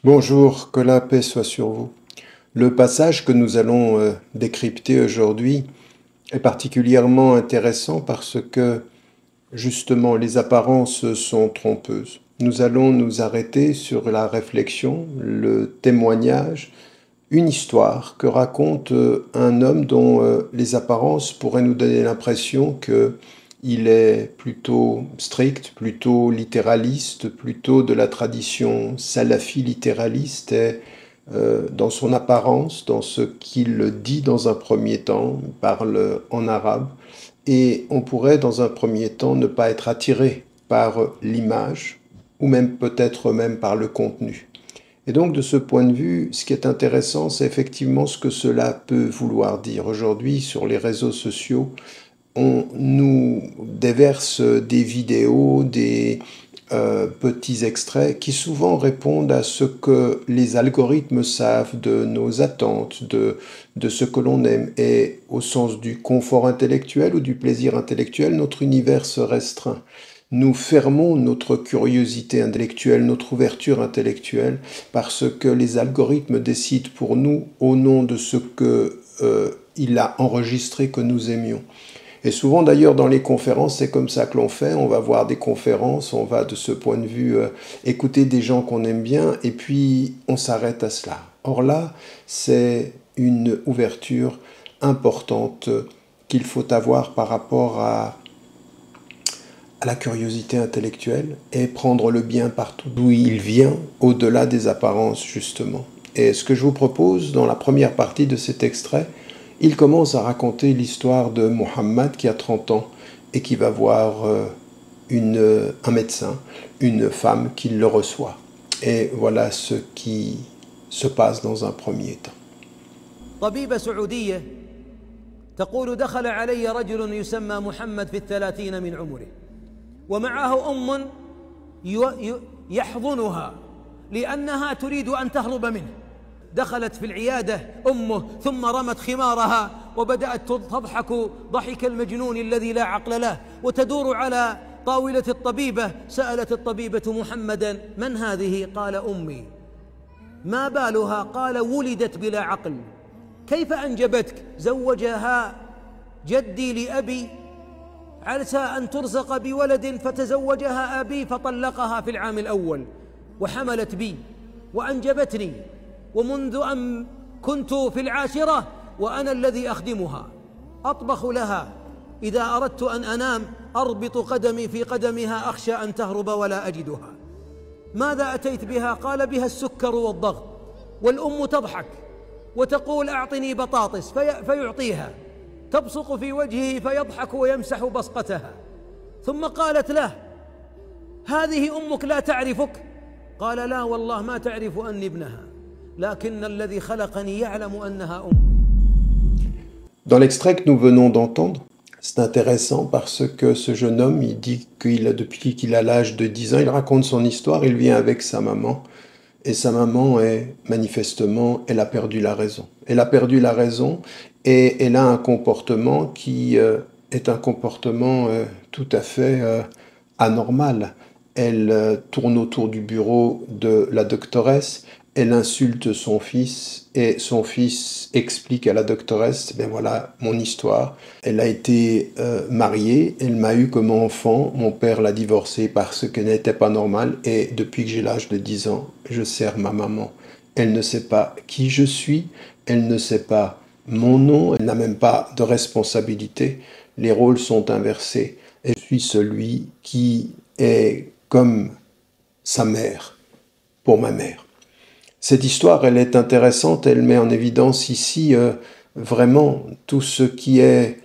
Bonjour, que la paix soit sur vous. Le passage que nous allons décrypter aujourd'hui est particulièrement intéressant parce que, justement, les apparences sont trompeuses. Nous allons nous arrêter sur la réflexion, le témoignage, une histoire que raconte un homme dont les apparences pourraient nous donner l'impression qu'il est plutôt strict, plutôt littéraliste, plutôt de la tradition salafi littéraliste et dans son apparence, dans ce qu'il dit dans un premier temps, il parle en arabe, et on pourrait dans un premier temps ne pas être attiré par l'image, ou même peut-être même par le contenu. Et donc de ce point de vue, ce qui est intéressant, c'est effectivement ce que cela peut vouloir dire. Aujourd'hui, sur les réseaux sociaux, on nous déverse des vidéos, des petits extraits qui souvent répondent à ce que les algorithmes savent de nos attentes, de ce que l'on aime. Et au sens du confort intellectuel ou du plaisir intellectuel, notre univers se restreint. Nous fermons notre curiosité intellectuelle, notre ouverture intellectuelle, parce que les algorithmes décident pour nous au nom de ce qu'il a enregistré que nous aimions. Et souvent d'ailleurs dans les conférences, c'est comme ça que l'on fait, on va voir des conférences, on va de ce point de vue écouter des gens qu'on aime bien, et puis on s'arrête à cela. Or là, c'est une ouverture importante qu'il faut avoir par rapport à la curiosité intellectuelle et prendre le bien partout d'où il vient, au-delà des apparences justement. Et ce que je vous propose dans la première partie de cet extrait, il commence à raconter l'histoire de Mohammed qui a 30 ans et qui va voir un médecin, une femme qui le reçoit. Et voilà ce qui se passe dans un premier temps. طبيبة سعودية تقول دخل علي رجل يسمى محمد في 30 من عمره ومعه أم يحضنها لأنها تريد أن تهرب منه. دخلت في العيادة أمه ثم رمت خمارها وبدأت تضحك ضحك المجنون الذي لا عقل له وتدور على طاولة الطبيبة. سألت الطبيبة محمدا: من هذه؟ قال: أمي. ما بالها؟ قال: ولدت بلا عقل. كيف أنجبتك؟ زوجها جدي لأبي عسى أن ترزق بولد فتزوجها أبي فطلقها في العام الأول وحملت بي وأنجبتني، ومنذ أن كنت في العاشرة وأنا الذي أخدمها، أطبخ لها، إذا أردت أن أنام أربط قدمي في قدمها أخشى أن تهرب ولا أجدها. ماذا أتيت بها؟ قال: بها السكر والضغط. والأم تضحك وتقول: أعطني بطاطس فيعطيها، تبصق في وجهه فيضحك ويمسح بصقتها. ثم قالت له: هذه أمك لا تعرفك؟ قال: لا والله ما تعرف أني ابنها، لكن الذي خلقني يعلم أنها أمي. Dans l'extrait que nous venons d'entendre, c'est intéressant parce que ce jeune homme, il dit depuis qu'il a l'âge de 10 ans, il raconte son histoire, il vient avec sa maman. Et sa maman manifestement, elle a perdu la raison. Elle a perdu la raison et elle a un comportement qui est un comportement tout à fait anormal. Elle tourne autour du bureau de la doctoresse, elle insulte son fils et son fils explique à la doctoresse: ben voilà mon histoire. Elle a été mariée, elle m'a eu comme enfant, mon père l'a divorcée parce qu'elle n'était pas normale et depuis que j'ai l'âge de 10 ans, je sers ma maman. Elle ne sait pas qui je suis, elle ne sait pas mon nom, elle n'a même pas de responsabilité. Les rôles sont inversés et je suis celui qui est comme sa mère pour ma mère. Cette histoire, elle est intéressante, elle met en évidence ici vraiment tout ce qui est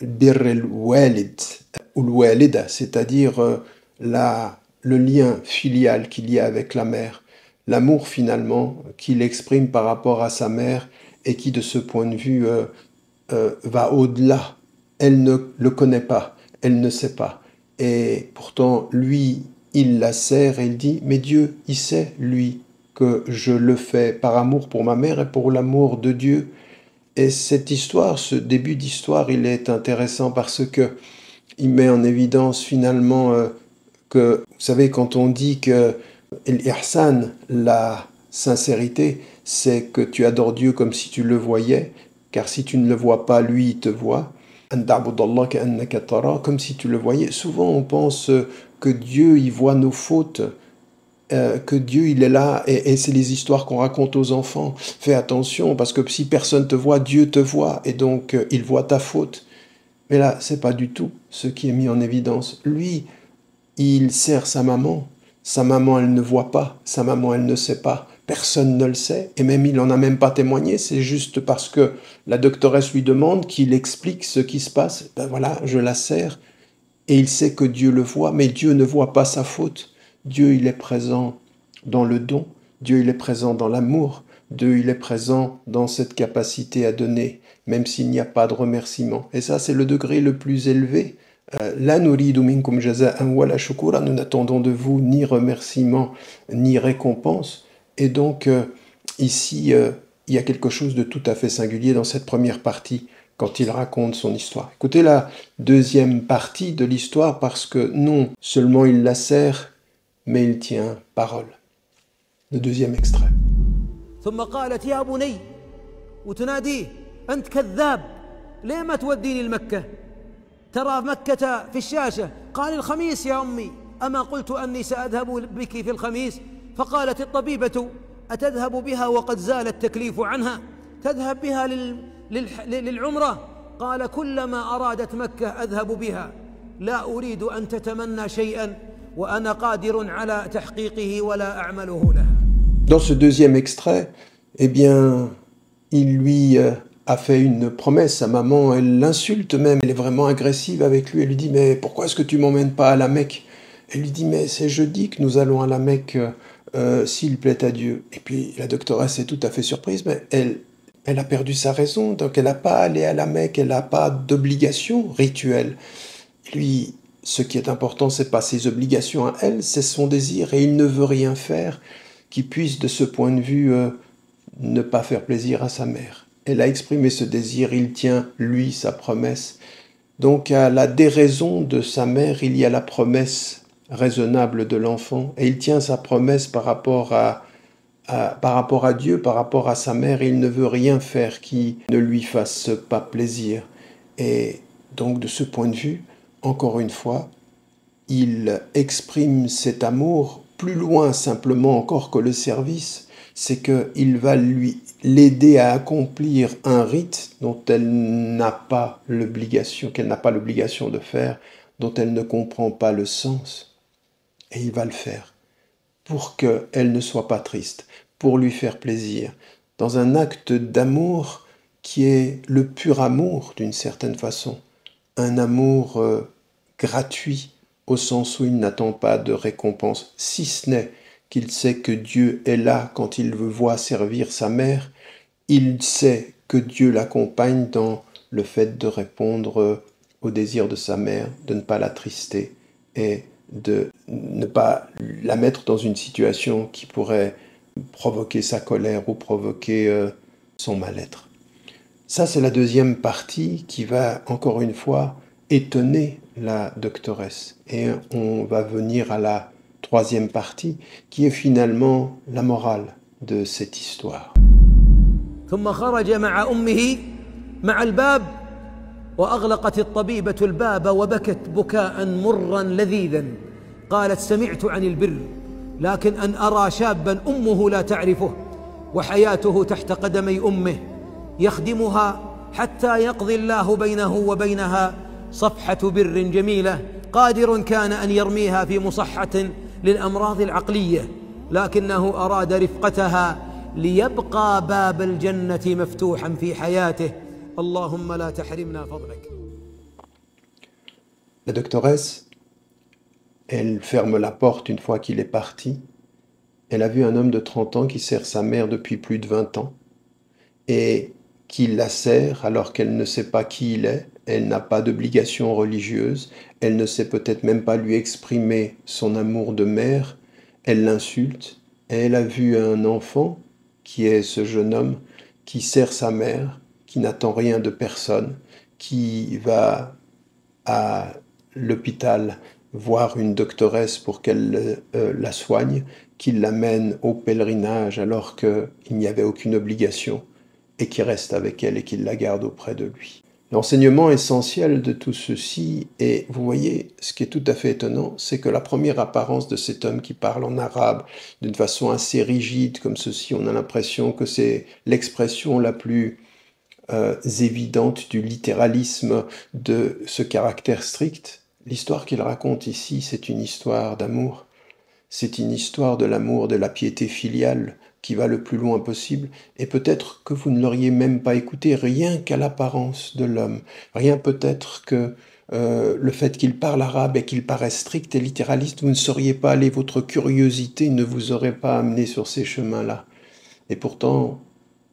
bir el-walid ou al-walida, c'est-à-dire le lien filial qu'il y a avec la mère, l'amour finalement qu'il exprime par rapport à sa mère et qui de ce point de vue va au-delà. Elle ne le connaît pas, elle ne sait pas. Et pourtant, lui, il la sert et il dit: mais Dieu, il sait, lui, que je le fais par amour pour ma mère et pour l'amour de Dieu. Et cette histoire, ce début d'histoire, il est intéressant parce que il met en évidence finalement que, vous savez, quand on dit que l'ihsan, la sincérité, c'est que tu adores Dieu comme si tu le voyais, car si tu ne le vois pas, lui, il te voit. Comme si tu le voyais. Souvent, on pense que Dieu, il voit nos fautes, que Dieu, il est là, et c'est les histoires qu'on raconte aux enfants. Fais attention, parce que si personne te voit, Dieu te voit, et donc il voit ta faute. Mais là, c'est pas du tout ce qui est mis en évidence. Lui, il sert sa maman, elle ne voit pas, sa maman, elle ne sait pas, personne ne le sait, et même il n'en a même pas témoigné, c'est juste parce que la doctoresse lui demande qu'il explique ce qui se passe. Ben voilà, je la sers, et il sait que Dieu le voit, mais Dieu ne voit pas sa faute. Dieu, il est présent dans le don, Dieu, il est présent dans l'amour, Dieu, il est présent dans cette capacité à donner, même s'il n'y a pas de remerciement. Et ça, c'est le degré le plus élevé. La nuridu minkum jaza'an wala shukura, nous n'attendons de vous ni remerciement, ni récompense. Et donc, ici, il y a quelque chose de tout à fait singulier dans cette première partie, quand il raconte son histoire. Écoutez la deuxième partie de l'histoire, parce que non seulement il la sert, mais il tient parole. Le deuxième extrait. ثم قالت يا بني وتناديه أنت كذاب ليه ما توديني المكة ترى مكة في الشاشة قال الخميس يا أمي أما قلت أني سأذهب بك في الخميس فقالت الطبيبة أتذهب بها وقد زال التكليف عنها تذهب بها للعمرة قال كلما أرادت مكة أذهب بها لا أريد أن تتمنى شيئا وأنا قادر على تحقيقه ولا أعمله لها. Dans ce deuxième extrait, eh bien, il lui a fait une promesse. Sa maman, elle l'insulte même, elle est vraiment agressive avec lui. Elle lui dit, mais pourquoi est-ce que tu m'emmènes pas à la Mecque? Elle lui dit, mais c'est jeudi que nous allons à la Mecque, s'il plaît à Dieu. Et puis la doctoresse est tout à fait surprise, mais elle a perdu sa raison, donc elle n'a pas à aller à la Mecque, elle n'a pas d'obligation rituelle. Et lui, ce qui est important, c'est pas ses obligations à elle, c'est son désir, et il ne veut rien faire qui puisse, de ce point de vue, ne pas faire plaisir à sa mère. Elle a exprimé ce désir, il tient, lui, sa promesse. Donc, à la déraison de sa mère, il y a la promesse raisonnable de l'enfant, et il tient sa promesse par rapport à Dieu, par rapport à sa mère, et il ne veut rien faire qui ne lui fasse pas plaisir. Et donc, de ce point de vue, encore une fois, il exprime cet amour plus loin simplement encore que le service, c'est qu'il va l'aider à accomplir un rite dont elle n'a pas l'obligation, qu'elle n'a pas l'obligation de faire, dont elle ne comprend pas le sens. Et il va le faire pour qu'elle ne soit pas triste, pour lui faire plaisir, dans un acte d'amour qui est le pur amour d'une certaine façon, un amour gratuit, au sens où il n'attend pas de récompense, si ce n'est qu'il sait que Dieu est là quand il veut voir servir sa mère, il sait que Dieu l'accompagne dans le fait de répondre au désir de sa mère, de ne pas l'attrister et de ne pas la mettre dans une situation qui pourrait provoquer sa colère ou provoquer son mal-être. Ça, c'est la deuxième partie qui va, encore une fois, étonner la doctoresse. Et on va venir à la troisième partie, qui est finalement la morale de cette histoire. ثم خرج مع أمه مع الباب وأغلقت الطبيبة الباب وبكت بكاء مرا لذيذا قالت سمعت عن البر لكن أن أرى شابا أمه لا تعرفه وحياته تحت قدمي أمه يخدمها حتى يقضي الله بينه وبينها صفحة بر جميلة قادر كان أن يرميها في مصحة للأمراض العقلية لكنه أراد رفقتها ليبقى باب الجنة مفتوحا في حياته اللهم لا تحرمنا فضلك. La doctoresse, elle ferme la porte une fois qu'il est parti. Elle a vu un homme de 30 ans qui sert sa mère depuis plus de 20 ans et qui la sert alors qu'elle ne sait pas qui il est. Elle n'a pas d'obligation religieuse, elle ne sait peut-être même pas lui exprimer son amour de mère, elle l'insulte, et elle a vu un enfant, qui est ce jeune homme, qui sert sa mère, qui n'attend rien de personne, qui va à l'hôpital voir une doctoresse pour qu'elle la soigne, qu'il l'amène au pèlerinage alors qu'il n'y avait aucune obligation, et qu'il reste avec elle et qu'il la garde auprès de lui. L'enseignement essentiel de tout ceci, et vous voyez, ce qui est tout à fait étonnant, c'est que la première apparence de cet homme qui parle en arabe d'une façon assez rigide, comme ceci, on a l'impression que c'est l'expression la plus évidente du littéralisme de ce caractère strict. L'histoire qu'il raconte ici, c'est une histoire d'amour. C'est une histoire de l'amour, de la piété filiale qui va le plus loin possible. Et peut-être que vous ne l'auriez même pas écouté rien qu'à l'apparence de l'homme. Rien peut-être que le fait qu'il parle arabe et qu'il paraît strict et littéraliste, vous ne seriez pas allé, votre curiosité ne vous aurait pas amené sur ces chemins-là. Et pourtant,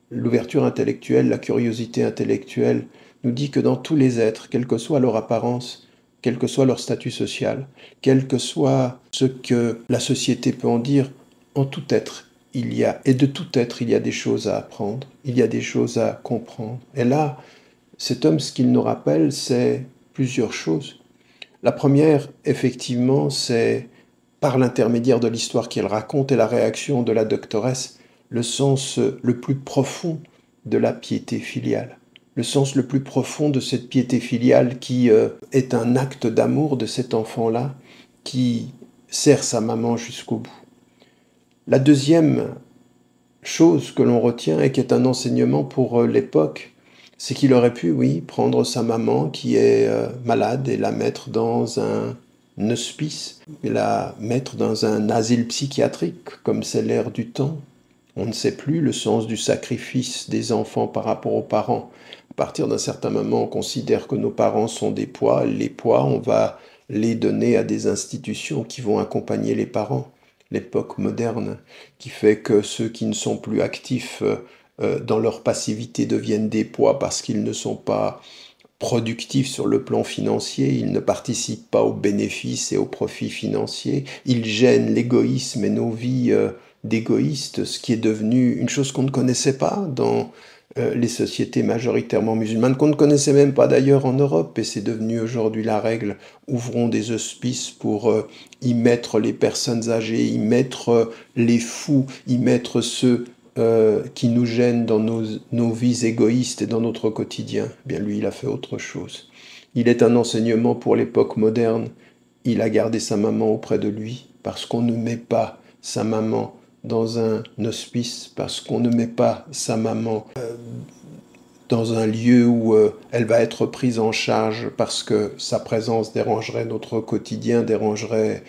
l'ouverture intellectuelle, la curiosité intellectuelle nous dit que dans tous les êtres, quelle que soit leur apparence, quel que soit leur statut social, quel que soit ce que la société peut en dire, en tout être, et de tout être, il y a des choses à apprendre, il y a des choses à comprendre. Et là, cet homme, ce qu'il nous rappelle, c'est plusieurs choses. La première, effectivement, c'est par l'intermédiaire de l'histoire qu'il raconte et la réaction de la doctoresse, le sens le plus profond de la piété filiale. Le sens le plus profond de cette piété filiale qui est un acte d'amour de cet enfant-là qui sert sa maman jusqu'au bout. La deuxième chose que l'on retient et qui est un enseignement pour l'époque, c'est qu'il aurait pu, oui, prendre sa maman qui est malade et la mettre dans un hospice, et la mettre dans un asile psychiatrique, comme c'est l'ère du temps. On ne sait plus le sens du sacrifice des enfants par rapport aux parents. À partir d'un certain moment, on considère que nos parents sont des poids. Les poids, on va les donner à des institutions qui vont accompagner les parents. L'époque moderne, qui fait que ceux qui ne sont plus actifs dans leur passivité deviennent des poids parce qu'ils ne sont pas productifs sur le plan financier, ils ne participent pas aux bénéfices et aux profits financiers, ils gênent l'égoïsme et nos vies d'égoïstes, ce qui est devenu une chose qu'on ne connaissait pas dans les sociétés majoritairement musulmanes, qu'on ne connaissait même pas d'ailleurs en Europe, et c'est devenu aujourd'hui la règle. Ouvrons des hospices pour y mettre les personnes âgées, y mettre les fous, y mettre ceux qui nous gênent dans nos vies égoïstes et dans notre quotidien. Bien lui, il a fait autre chose. Il est un enseignement pour l'époque moderne. Il a gardé sa maman auprès de lui parce qu'on ne met pas sa maman dans un hospice, parce qu'on ne met pas sa maman dans un lieu où elle va être prise en charge parce que sa présence dérangerait notre quotidien, dérangerait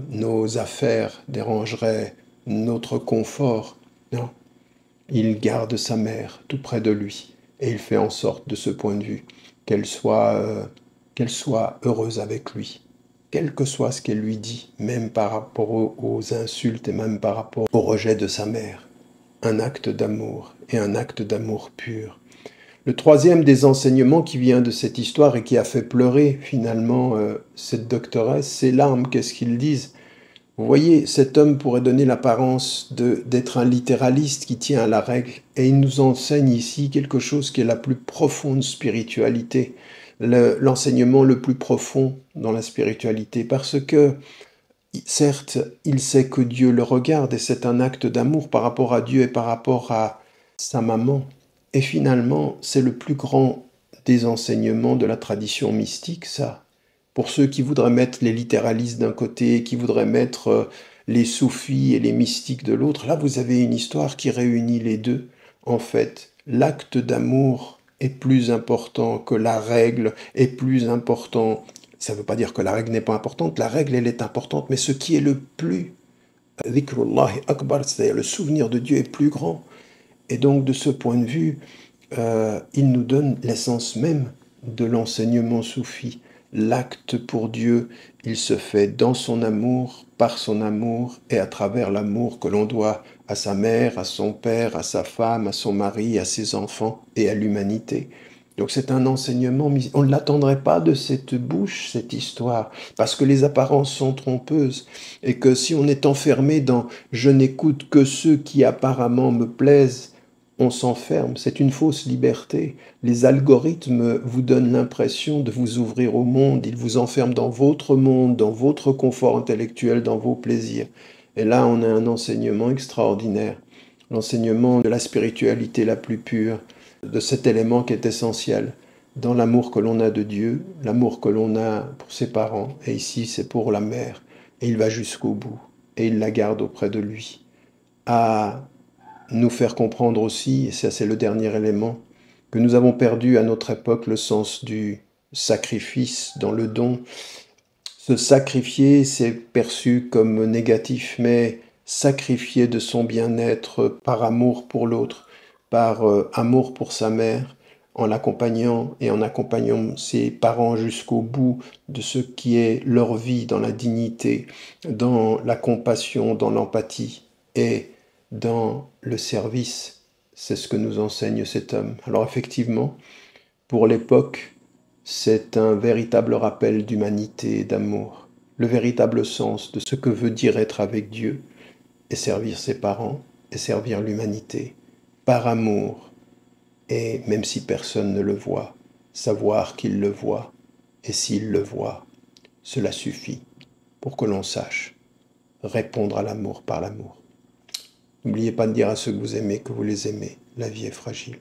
nos affaires, dérangerait notre confort. Non, il garde sa mère tout près de lui et il fait en sorte de ce point de vue qu'elle soit heureuse avec lui, quel que soit ce qu'elle lui dit, même par rapport aux insultes et même par rapport au rejet de sa mère. Un acte d'amour et un acte d'amour pur. Le troisième des enseignements qui vient de cette histoire et qui a fait pleurer finalement cette doctoresse, ses larmes, qu'est-ce qu'ils disent? Vous voyez, cet homme pourrait donner l'apparence d'être un littéraliste qui tient à la règle, et il nous enseigne ici quelque chose qui est la plus profonde spiritualité, l'enseignement le plus profond dans la spiritualité, parce que, certes, il sait que Dieu le regarde, et c'est un acte d'amour par rapport à Dieu et par rapport à sa maman, et finalement, c'est le plus grand des enseignements de la tradition mystique, ça. Pour ceux qui voudraient mettre les littéralistes d'un côté, qui voudraient mettre les soufis et les mystiques de l'autre, là vous avez une histoire qui réunit les deux. En fait, l'acte d'amour est plus important que la règle, est plus important. Ça ne veut pas dire que la règle n'est pas importante, la règle elle est importante, mais ce qui est le plus, dhikrullahi akbar, c'est-à-dire le souvenir de Dieu est plus grand. Et donc de ce point de vue, il nous donne l'essence même de l'enseignement soufi. L'acte pour Dieu, il se fait dans son amour, par son amour et à travers l'amour que l'on doit à sa mère, à son père, à sa femme, à son mari, à ses enfants et à l'humanité. Donc c'est un enseignement, on ne l'attendrait pas de cette bouche, cette histoire, parce que les apparences sont trompeuses et que si on est enfermé dans « je n'écoute que ceux qui apparemment me plaisent », on s'enferme, c'est une fausse liberté. Les algorithmes vous donnent l'impression de vous ouvrir au monde, ils vous enferment dans votre monde, dans votre confort intellectuel, dans vos plaisirs. Et là, on a un enseignement extraordinaire, l'enseignement de la spiritualité la plus pure, de cet élément qui est essentiel dans l'amour que l'on a de Dieu, l'amour que l'on a pour ses parents, et ici c'est pour la mère, et il va jusqu'au bout, et il la garde auprès de lui. À nous faire comprendre aussi, et ça c'est le dernier élément, que nous avons perdu à notre époque le sens du sacrifice dans le don. Se sacrifier, c'est perçu comme négatif, mais sacrifier de son bien-être par amour pour l'autre, par amour pour sa mère, en l'accompagnant et en accompagnant ses parents jusqu'au bout de ce qui est leur vie, dans la dignité, dans la compassion, dans l'empathie et dans le service. C'est ce que nous enseigne cet homme. Alors effectivement, pour l'époque, c'est un véritable rappel d'humanité et d'amour, le véritable sens de ce que veut dire être avec Dieu et servir ses parents et servir l'humanité, par amour, et même si personne ne le voit, savoir qu'il le voit, et s'il le voit, cela suffit pour que l'on sache répondre à l'amour par l'amour. N'oubliez pas de dire à ceux que vous aimez que vous les aimez, la vie est fragile.